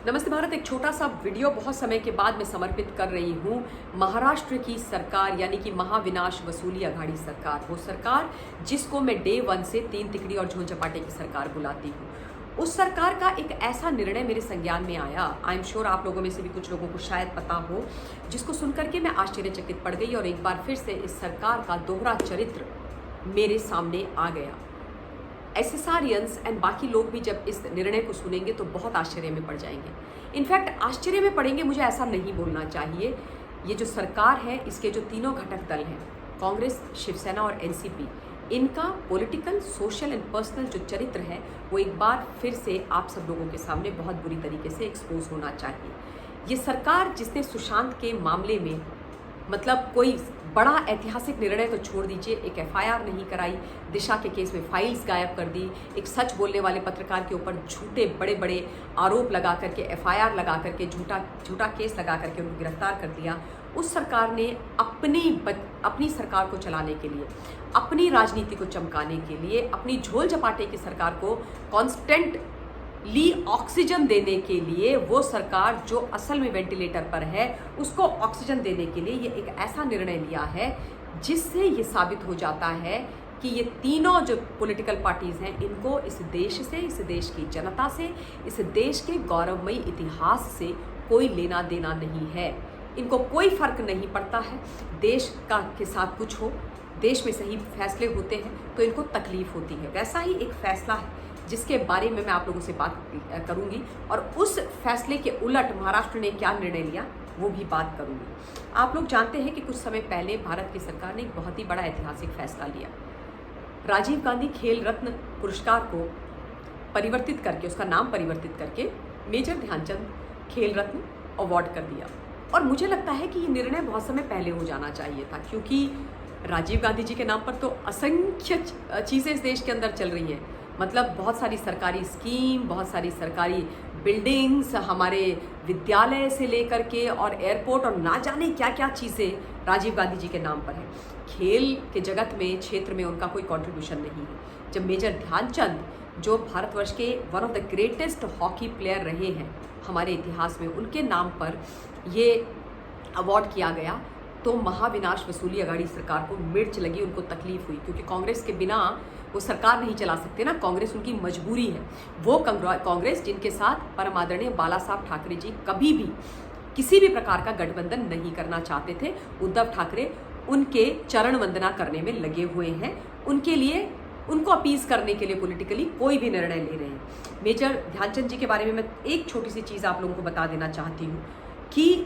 नमस्ते भारत। एक छोटा सा वीडियो बहुत समय के बाद मैं समर्पित कर रही हूँ महाराष्ट्र की सरकार यानी कि महाविनाश वसूली अघाड़ी सरकार। वो सरकार जिसको मैं डे 1 से तीन तिकड़ी और झोल चपाटे की सरकार बुलाती हूँ। उस सरकार का एक ऐसा निर्णय मेरे संज्ञान में आया, आई एम श्योर आप लोगों में से भी कुछ लोगों को शायद पता हो, जिसको सुनकर के मैं आश्चर्यचकित पड़ गई और एक बार फिर से इस सरकार का दोहरा चरित्र मेरे सामने आ गया। एसएसआरियंस एंड बाकी लोग भी जब इस निर्णय को सुनेंगे तो बहुत आश्चर्य में पड़ जाएंगे। इनफैक्ट आश्चर्य में पड़ेंगे, मुझे ऐसा नहीं बोलना चाहिए। ये जो सरकार है, इसके जो तीनों घटक दल हैं, कांग्रेस, शिवसेना और एनसीपी, इनका पॉलिटिकल, सोशल एंड पर्सनल जो चरित्र है वो एक बार फिर से आप सब लोगों के सामने बहुत बुरी तरीके से एक्सपोज होना चाहिए। ये सरकार जिसने सुशांत के मामले में मतलब कोई बड़ा ऐतिहासिक निर्णय तो छोड़ दीजिए, एक एफआईआर नहीं कराई, दिशा के केस में फाइल्स गायब कर दी, एक सच बोलने वाले पत्रकार के ऊपर झूठे बड़े बड़े आरोप लगा करके, एफआईआर लगा करके, झूठा केस लगा करके उनको गिरफ्तार कर दिया। उस सरकार ने अपनी सरकार को चलाने के लिए, अपनी राजनीति को चमकाने के लिए, अपनी झोल झपाटे की सरकार को कॉन्स्टेंट ऑक्सीजन देने के लिए, वो सरकार जो असल में वेंटिलेटर पर है उसको ऑक्सीजन देने के लिए ये एक ऐसा निर्णय लिया है जिससे ये साबित हो जाता है कि ये तीनों जो पॉलिटिकल पार्टीज हैं, इनको इस देश से, इस देश की जनता से, इस देश के गौरवमयी इतिहास से कोई लेना देना नहीं है। इनको कोई फर्क नहीं पड़ता है देश का के साथ कुछ हो, देश में सही फैसले होते हैं तो इनको तकलीफ होती है। वैसा ही एक फैसला है जिसके बारे में मैं आप लोगों से बात करूंगी और उस फैसले के उलट महाराष्ट्र ने क्या निर्णय लिया वो भी बात करूंगी। आप लोग जानते हैं कि कुछ समय पहले भारत की सरकार ने एक बहुत ही बड़ा ऐतिहासिक फैसला लिया। राजीव गांधी खेल रत्न पुरस्कार को परिवर्तित करके, उसका नाम परिवर्तित करके मेजर ध्यानचंद खेल रत्न अवार्ड कर दिया। और मुझे लगता है कि ये निर्णय बहुत समय पहले हो जाना चाहिए था, क्योंकि राजीव गांधी जी के नाम पर तो असंख्य चीज़ें इस देश के अंदर चल रही हैं। मतलब बहुत सारी सरकारी स्कीम, बहुत सारी सरकारी बिल्डिंग्स, हमारे विद्यालय से लेकर के और एयरपोर्ट और ना जाने क्या क्या चीज़ें राजीव गांधी जी के नाम पर है। खेल के जगत में, क्षेत्र में उनका कोई कंट्रीब्यूशन नहीं है। जब मेजर ध्यानचंद, जो भारतवर्ष के one of the greatest hockey player रहे हैं हमारे इतिहास में, उनके नाम पर ये अवार्ड किया गया तो महाविनाश वसूली अघाड़ी सरकार को मिर्च लगी, उनको तकलीफ हुई, क्योंकि कांग्रेस के बिना वो सरकार नहीं चला सकते ना। कांग्रेस उनकी मजबूरी है। वो कांग्रेस जिनके साथ परम आदरणीय बाला साहब ठाकरे जी कभी भी किसी भी प्रकार का गठबंधन नहीं करना चाहते थे। उद्धव ठाकरे उनके चरण वंदना करने में लगे हुए हैं, उनके लिए, उनको अपीज करने के लिए पॉलिटिकली कोई भी निर्णय ले रहे हैं। मेजर ध्यानचंद जी के बारे में मैं एक छोटी सी चीज़ आप लोगों को बता देना चाहती हूँ कि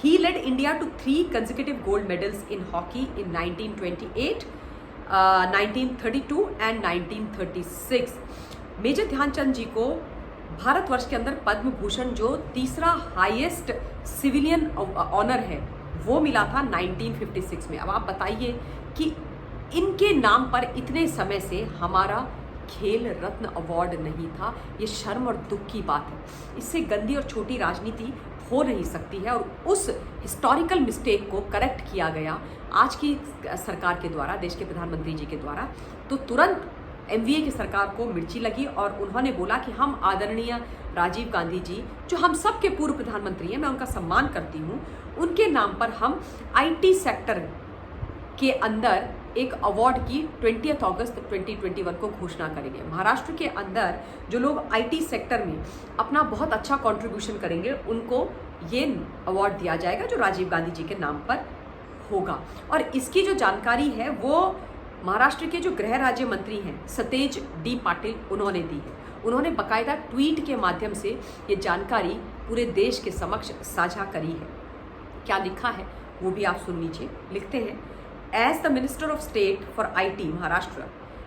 he led India to 3 consecutive gold medals in hockey in 1928, 1932 and 1936। Major Dhyanchand जी को भारतवर्ष के अंदर पद्म भूषण, जो तीसरा हाईएस्ट सिविलियन ऑनर है, वो मिला था 1956 में। अब आप बताइए कि इनके नाम पर इतने समय से हमारा खेल रत्न अवार्ड नहीं था। ये शर्म और दुख की बात है। इससे गंदी और छोटी राजनीति हो नहीं सकती है और उस हिस्टोरिकल मिस्टेक को करेक्ट किया गया आज की सरकार के द्वारा, देश के प्रधानमंत्री जी के द्वारा। तो तुरंत एमवीए की सरकार को मिर्ची लगी और उन्होंने बोला कि हम आदरणीय राजीव गांधी जी, जो हम सब के पूर्व प्रधानमंत्री हैं, मैं उनका सम्मान करती हूँ, उनके नाम पर हम आईटी सेक्टर के अंदर एक अवार्ड की 20 अगस्त 2021 को घोषणा करेंगे। महाराष्ट्र के अंदर जो लोग आईटी सेक्टर में अपना बहुत अच्छा कंट्रीब्यूशन करेंगे, उनको ये अवार्ड दिया जाएगा जो राजीव गांधी जी के नाम पर होगा। और इसकी जो जानकारी है वो महाराष्ट्र के जो गृह राज्य मंत्री हैं सतेज डी पाटिल, उन्होंने दी है। उन्होंने बाकायदा ट्वीट के माध्यम से ये जानकारी पूरे देश के समक्ष साझा करी है। क्या लिखा है वो भी आप सुन लीजिए। लिखते हैं, As the Minister of State for IT, Maharashtra,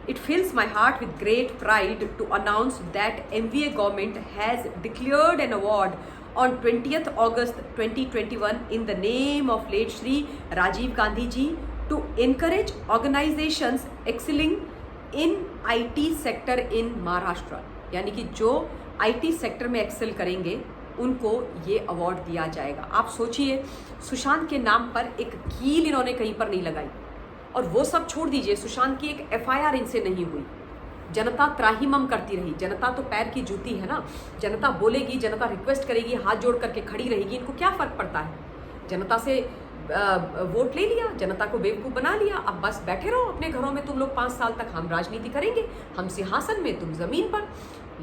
it fills my heart with great pride to announce that MVA government has declared an award on 20th August 2021 in the name of late Shri Rajiv Gandhi ji to encourage organizations excelling in IT sector in Maharashtra। यानी कि जो IT sector में Excel करेंगे उनको ये award दिया जाएगा। आप सोचिए, सुशांत के नाम पर एक कील इन्होंने कहीं पर नहीं लगाई। और वो सब छोड़ दीजिए, सुशांत की एक एफआईआर इनसे नहीं हुई। जनता त्राहिमाम करती रही। जनता तो पैर की जूती है ना, जनता बोलेगी, जनता रिक्वेस्ट करेगी, हाथ जोड़ करके खड़ी रहेगी, इनको क्या फर्क पड़ता है। जनता से वोट ले लिया, जनता को बेवकूफ़ बना लिया, अब बस बैठे रहो अपने घरों में तुम लोग 5 साल तक, हम राजनीति करेंगे, हम सिंहासन में, तुम जमीन पर।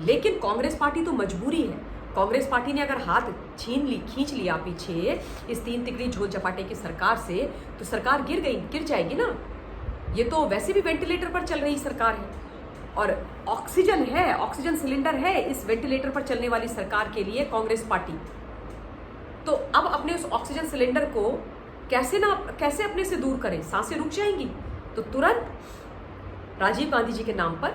लेकिन कांग्रेस पार्टी तो मजबूरी है। कांग्रेस पार्टी ने अगर हाथ खींच लिया पीछे इस 3 तिकड़ी झोल चपाटे की सरकार से, तो सरकार गिर जाएगी ना। ये तो वैसे भी वेंटिलेटर पर चल रही सरकार है और ऑक्सीजन है, ऑक्सीजन सिलेंडर है इस वेंटिलेटर पर चलने वाली सरकार के लिए कांग्रेस पार्टी। तो अब अपने उस ऑक्सीजन सिलेंडर को कैसे अपने से दूर करें, सांसें रुक जाएंगी। तो तुरंत राजीव गांधी जी के नाम पर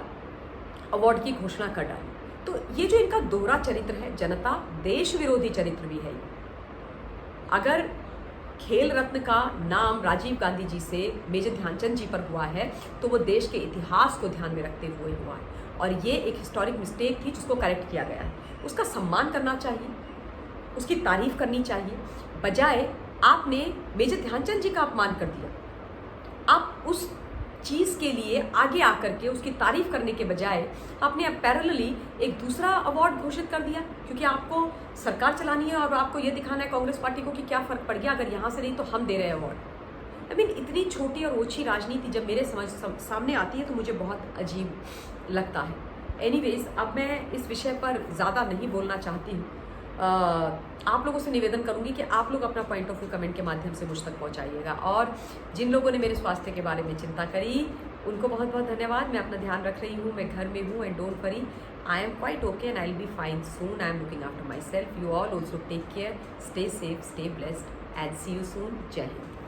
अवार्ड की घोषणा कर डाली। तो ये जो इनका दोहरा चरित्र है, जनता देश विरोधी चरित्र भी है। अगर खेल रत्न का नाम राजीव गांधी जी से मेजर ध्यानचंद जी पर हुआ है, तो वो देश के इतिहास को ध्यान में रखते हुए हुआ है और ये एक हिस्टोरिक मिस्टेक थी जिसको करेक्ट किया गया है। उसका सम्मान करना चाहिए, उसकी तारीफ करनी चाहिए, बजाय आपने मेजर ध्यानचंद जी का अपमान कर दिया। आप उस चीज़ के लिए आगे आकर के उसकी तारीफ करने के बजाय आपने पैरेलली एक दूसरा अवार्ड घोषित कर दिया, क्योंकि आपको सरकार चलानी है और आपको ये दिखाना है कांग्रेस पार्टी को कि क्या फ़र्क पड़ गया, अगर यहाँ से नहीं तो हम दे रहे हैं अवार्ड। आई मीन इतनी छोटी और ओछी राजनीति जब मेरे सामने आती है तो मुझे बहुत अजीब लगता है। एनीवेज, अब मैं इस विषय पर ज़्यादा नहीं बोलना चाहती हूँ। आप लोगों से निवेदन करूंगी कि आप लोग अपना पॉइंट ऑफ व्यू कमेंट के माध्यम से मुझ तक पहुंचाइएगा। और जिन लोगों ने मेरे स्वास्थ्य के बारे में चिंता करी उनको बहुत बहुत धन्यवाद। मैं अपना ध्यान रख रही हूँ, मैं घर में हूँ, and don't worry, I am quite okay and I will be fine soon. I am looking after myself. You all also take care, stay safe, stay blessed and see you soon. जय हिंद।